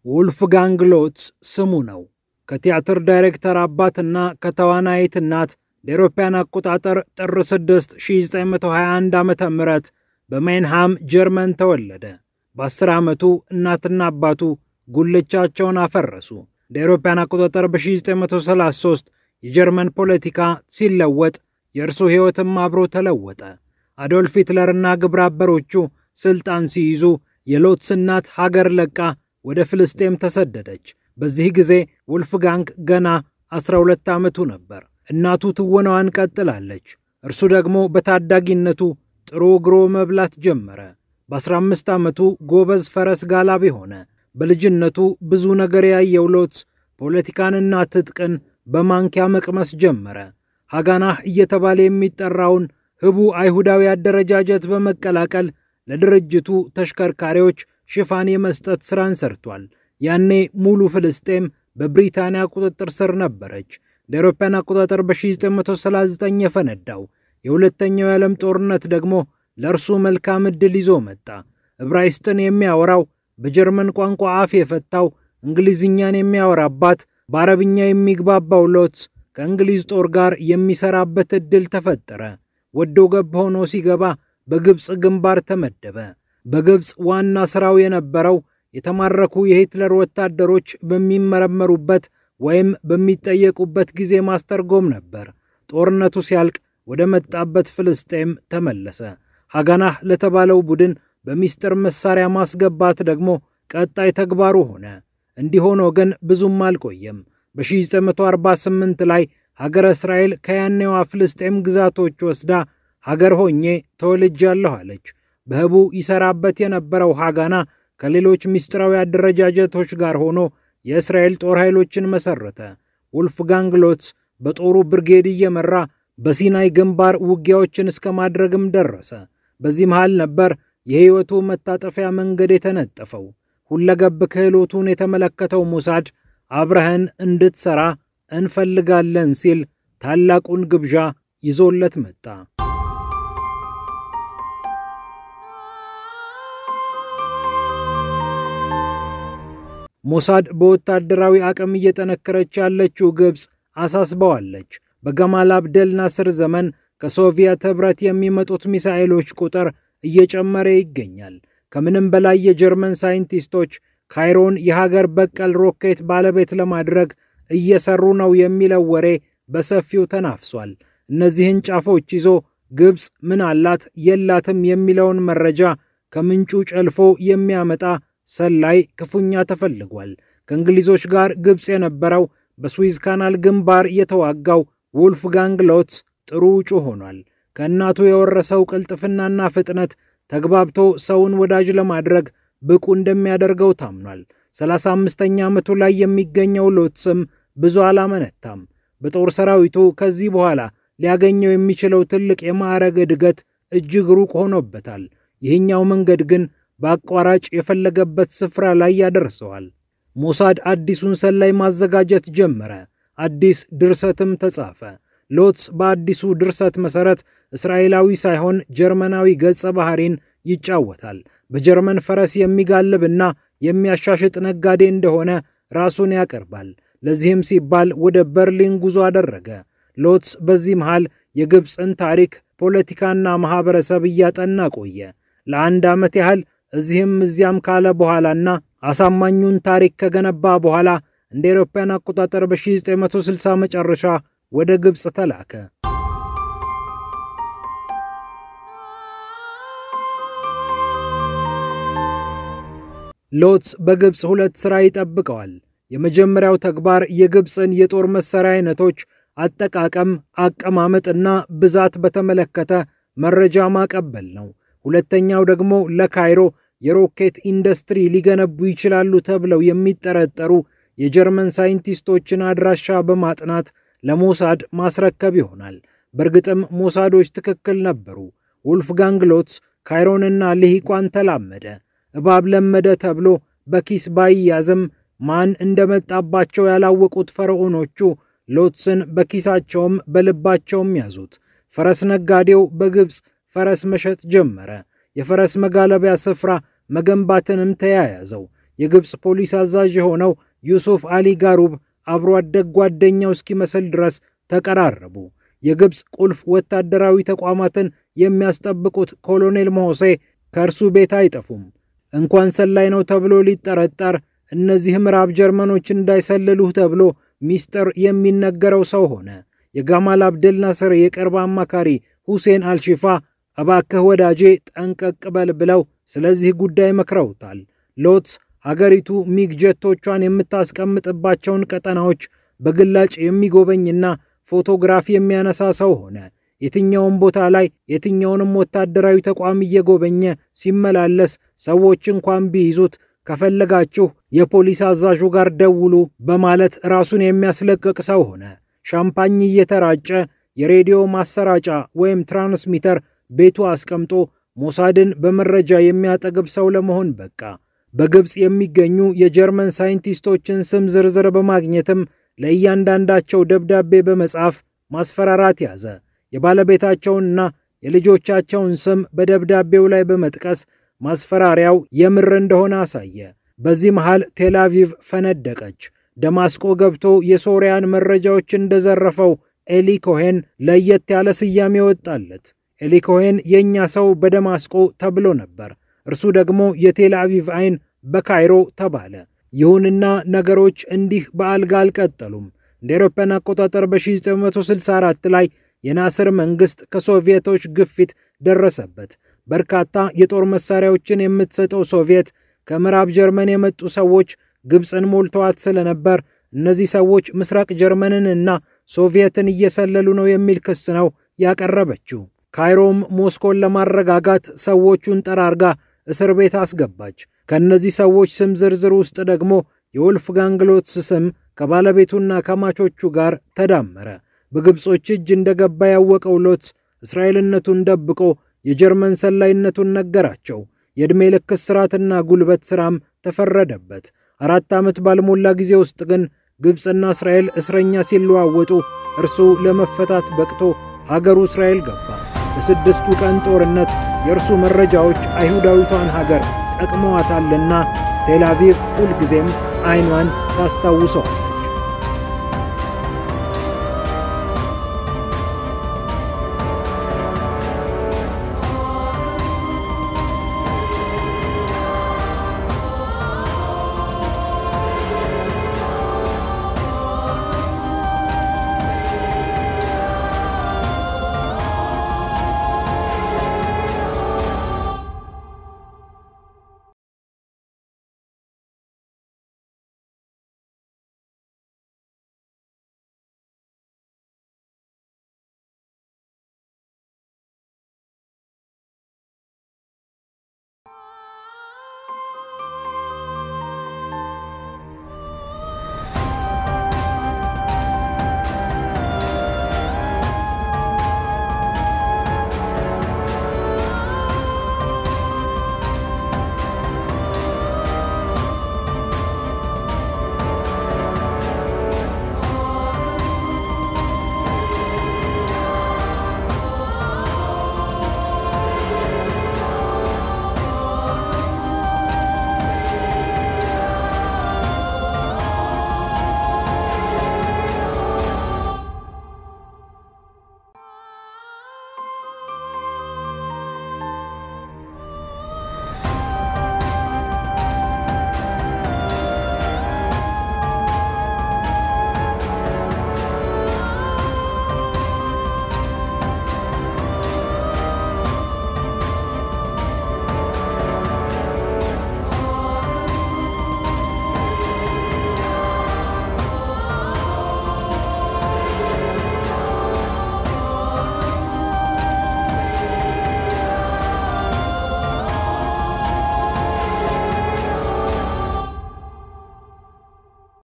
ወልፍጋንግ ሎትስ ስሙ ነው። ከቲያትር ዳይሬክተር አባትና ከተዋናይት እናት ለአውሮፓውያን አቆጣጠር ጥር 6 1921 ዓ.ም በሜንሃም ጀርመን ተወለደ። በ10 ዓመቱ እናትና አባቱ ጉልቻቸውን አፈረሱ። ለአውሮፓውያን አቆጣጠር በ1933 የጀርመን ፖለቲካ ሲለወጥ የእርሱ ሕይወትም አብሮ ተለወጠ። አዶልፍ ሂትለርና ግብረ አበሮቹ ስልጣን ሲይዙ የሎትስ እናት ሀገር ለቃ ወደ ፍልስጤም ተሰደደች። በዚህ ጊዜ ወልፍጋንግ ገና 12 ዓመቱ ነበር። እናቱ ትወናዋን ቀጥላለች። እርሱ ደግሞ በታዳጊነቱ ጥሩ ግሮ መብላት ጀመረ። በ15 ዓመቱ ጎበዝ ፈረስ ጋላቢ ሆነ። በልጅነቱ ብዙ ነገር ያየው ሎትስ ፖለቲካንና ትጥቅን በማንኪያ መቅመስ ጀመረ። ሃጋናህ እየተባለ የሚጠራውን ህቡ አይሁዳዊ አደረጃጀት በመቀላቀል ለድርጅቱ ተሽከርካሪዎች ሽፋን የመስጠት ሥራን ሰርቷል። ያኔ ሙሉ ፍልስጤም በብሪታንያ ቁጥጥር ስር ነበረች። ለአውሮፓውያን አቆጣጠር በ1939 የፈነዳው የሁለተኛው የዓለም ጦርነት ደግሞ ለእርሱ መልካም ዕድል ይዞ መጣ። ዕብራይስጥን የሚያወራው በጀርመን ቋንቋ አፍ የፈታው እንግሊዝኛን የሚያወራባት በአረብኛ የሚግባባው ሎትስ ከእንግሊዝ ጦር ጋር የሚሰራበት ዕድል ተፈጠረ። ወዶ ገብ ሆኖ ሲገባ በግብፅ ግንባር ተመደበ። በግብፅ ዋና ሥራው የነበረው የተማረኩ የሂትለር ወታደሮች በሚመረመሩበት ወይም በሚጠየቁበት ጊዜ ማስተርጎም ነበር። ጦርነቱ ሲያልቅ ወደ መጣበት ፍልስጤም ተመለሰ። ሃጋናህ ለተባለው ቡድን በሚስጥር መሳሪያ ማስገባት ደግሞ ቀጣይ ተግባሩ ሆነ። እንዲሆኖ ግን ብዙም አልቆየም። በ1948 ላይ ሀገረ እስራኤል ከያኔዋ ፍልስጤም ግዛቶች ወስዳ ሀገር ሆኜ ተወልጃለሁ አለች። በህቡ ይሰራበት የነበረው ሃጋና ከሌሎች ሚስጥራዊ አደረጃጀቶች ጋር ሆኖ የእስራኤል ጦር ኃይሎችን መሰረተ። ወልፍጋንግ ሎትስ በጦሩ ብርጌድ እየመራ በሲናይ ግንባር ውጊያዎችን እስከ ማድረግም ደረሰ። በዚህ መሃል ነበር የህይወቱ መታጠፊያ መንገድ የተነጠፈው። ሁለገብ ክህሎቱን የተመለከተው ሞሳድ አብረህን እንድትሰራ እንፈልጋለን ሲል ታላቁን ግብዣ ይዞለት መጣ። ሞሳድ በወታደራዊ አቅም እየጠነከረች ያለችው ግብፅ አሳስበዋለች። በገማል አብደል ናስር ዘመን ከሶቪየት ህብረት የሚመጡት ሚሳኤሎች ቁጥር እየጨመረ ይገኛል። ከምንም በላይ የጀርመን ሳይንቲስቶች ካይሮን የሀገር በቀል ሮኬት ባለቤት ለማድረግ እየሰሩ ነው የሚለው ወሬ በሰፊው ተናፍሷል። እነዚህን ጫፎች ይዞ ግብፅ ምን አላት የላትም የሚለውን መረጃ ከምንጩ ጨልፎ የሚያመጣ ሰላይ ክፉኛ ተፈልጓል። ከእንግሊዞች ጋር ግብፅ የነበረው በስዊዝ ካናል ግንባር የተዋጋው ወልፍጋንግ ሎትስ ጥሩ ውጩ ሆኗል። ከእናቱ የወረሰው ቅልጥፍናና ፍጥነት ተግባብቶ ሰውን ወዳጅ ለማድረግ ብቁ እንደሚያደርገው ታምኗል። 35ኛ ዓመቱ ላይ የሚገኘው ሎትስም ብዙ አላመነታም። በጦር ሰራዊቱ ከዚህ በኋላ ሊያገኘው የሚችለው ትልቅ የማዕረግ እድገት እጅግ ሩቅ ሆኖበታል። ይህኛው መንገድ ግን በአቋራጭ የፈለገበት ስፍራ ላይ ያደርሰዋል። ሞሳድ አዲሱን ሰላይ ማዘጋጀት ጀመረ። አዲስ ድርሰትም ተጻፈ። ሎትስ በአዲሱ ድርሰት መሰረት እስራኤላዊ ሳይሆን ጀርመናዊ ገጸ ባህሪን ይጫወታል። በጀርመን ፈረስ የሚጋልብና የሚያሻሽጥ ነጋዴ እንደሆነ ራሱን ያቀርባል። ለዚህም ሲባል ወደ በርሊን ጉዞ አደረገ። ሎትስ በዚህ መሃል የግብፅን ታሪክ፣ ፖለቲካና ማህበረሰብ እያጠና ቆየ። ለአንድ ዓመት ያህል እዚህም እዚያም ካለ በኋላና አሳማኙን ታሪክ ከገነባ በኋላ እንደ አውሮፓውያን አቆጣጠር በ1960 መጨረሻ ወደ ግብፅ ተላከ። ሎትስ በግብፅ ሁለት ሥራ ይጠብቀዋል። የመጀመሪያው ተግባር የግብፅን የጦር መሳሪያ አይነቶች አጠቃቀም፣ አቀማመጥና ብዛት በተመለከተ መረጃ ማቀበል ነው። ሁለተኛው ደግሞ ለካይሮ የሮኬት ኢንዱስትሪ ሊገነቡ ይችላሉ ተብለው የሚጠረጠሩ የጀርመን ሳይንቲስቶችን አድራሻ በማጥናት ለሞሳድ ማስረከብ ይሆናል። በእርግጥም ሞሳዶች ትክክል ነበሩ። ወልፍጋንግ ሎትስ ካይሮንና ልሂቋን ተላመደ። እባብ ለመደ ተብሎ በኪስ ባይያዝም ማን እንደመጣባቸው ያላወቁት ፈርዖኖቹ ሎትስን በኪሳቸውም በልባቸውም ያዙት። ፈረስ ነጋዴው በግብፅ ፈረስ መሸጥ ጀመረ። የፈረስ መጋለቢያ ስፍራ መገንባትንም ተያያዘው። የግብጽ ፖሊስ አዛዥ የሆነው ዩሱፍ አሊ ጋሩብ አብሮ አደግ ጓደኛው እስኪመስል ድረስ ተቀራረቡ። የግብጽ ቁልፍ ወታደራዊ ተቋማትን የሚያስጠብቁት ኮሎኔል ሞሆሴ ከእርሱ ቤት አይጠፉም። እንኳን ሰላይ ነው ተብሎ ሊጠረጠር እነዚህ ምዕራብ ጀርመኖች እንዳይሰልሉህ ተብሎ ሚስጥር የሚነገረው ሰው ሆነ። የጋማል አብደል ናስር የቅርብ አማካሪ ሁሴን አልሺፋ እባክህ ወዳጄ ጠንቀቅ በል ብለው ስለዚህ ጉዳይ መክረውታል። ሎትስ ሀገሪቱ ሚግ ጀቶቿን የምታስቀምጥባቸውን ቀጠናዎች በግላጭ የሚጎበኝና ፎቶግራፍ የሚያነሳ ሰው ሆነ። የትኛውም ቦታ ላይ የትኛውንም ወታደራዊ ተቋም እየጎበኘ ሲመላለስ ሰዎች እንኳን ቢይዙት ከፈለጋችሁ የፖሊስ አዛዡ ጋር ደውሉ በማለት ራሱን የሚያስለቅቅ ሰው ሆነ። ሻምፓኝ እየተራጨ የሬዲዮ ማሰራጫ ወይም ትራንስሚተር ቤቱ አስቀምጦ ሞሳድን በመረጃ የሚያጠግብ ሰው ለመሆን በቃ። በግብጽ የሚገኙ የጀርመን ሳይንቲስቶችን ስም ዝርዝር በማግኘትም ለእያንዳንዳቸው ደብዳቤ በመጻፍ ማስፈራራት ያዘ። የባለቤታቸውንና የልጆቻቸውን ስም በደብዳቤው ላይ በመጥቀስ ማስፈራሪያው የምር እንደሆነ አሳየ። በዚህ መሃል ቴልአቪቭ ፈነደቀች። ደማስቆ ገብቶ የሶሪያን መረጃዎች እንደዘረፈው ኤሊ ኮሄን ለየት ያለ ስያሜ ወጣለት። ኤሊ ኮሄን የኛ ሰው በደማስቆ ተብሎ ነበር። እርሱ ደግሞ የቴልአቪቭ አይን በካይሮ ተባለ። ይሁንና ነገሮች እንዲህ በአልጋ አልቀጠሉም። እንደ አውሮፓውያን አቆጣጠር በ1964 ላይ የናስር መንግስት ከሶቪየቶች ግፊት ደረሰበት። በርካታ የጦር መሳሪያዎችን የምትሰጠው ሶቪየት ከምዕራብ ጀርመን የመጡ ሰዎች ግብጽን ሞልተዋት ስለነበር እነዚህ ሰዎች ምስራቅ ጀርመንን እና ሶቪየትን እየሰለሉ ነው የሚል ክስ ነው ያቀረበችው። ካይሮም ሞስኮን ለማረጋጋት ሰዎቹን ጠራርጋ እስር ቤት አስገባች። ከነዚህ ሰዎች ስም ዝርዝር ውስጥ ደግሞ የወልፍጋንግ ሎትስ ስም ከባለቤቱና ከማቾቹ ጋር ተዳመረ። በግብጾች እጅ እንደገባ ያወቀው ሎትስ እስራኤልነቱን ደብቆ የጀርመን ሰላይነቱን ነገራቸው። የዕድሜ ልክ እስራትና ጉልበት ስራም ተፈረደበት። 4 ዓመት ባልሞላ ጊዜ ውስጥ ግን ግብጽና እስራኤል እስረኛ ሲለዋወጡ እርሱ ለመፈታት በቅቶ ሀገሩ እስራኤል ገባ። በ6ቱ ቀን ጦርነት የእርሱ መረጃዎች አይሁዳዊቷን ሀገር ጠቅመዋታልና ቴልአቪቭ ሁልጊዜም አይኗን ታስታውሰዋል።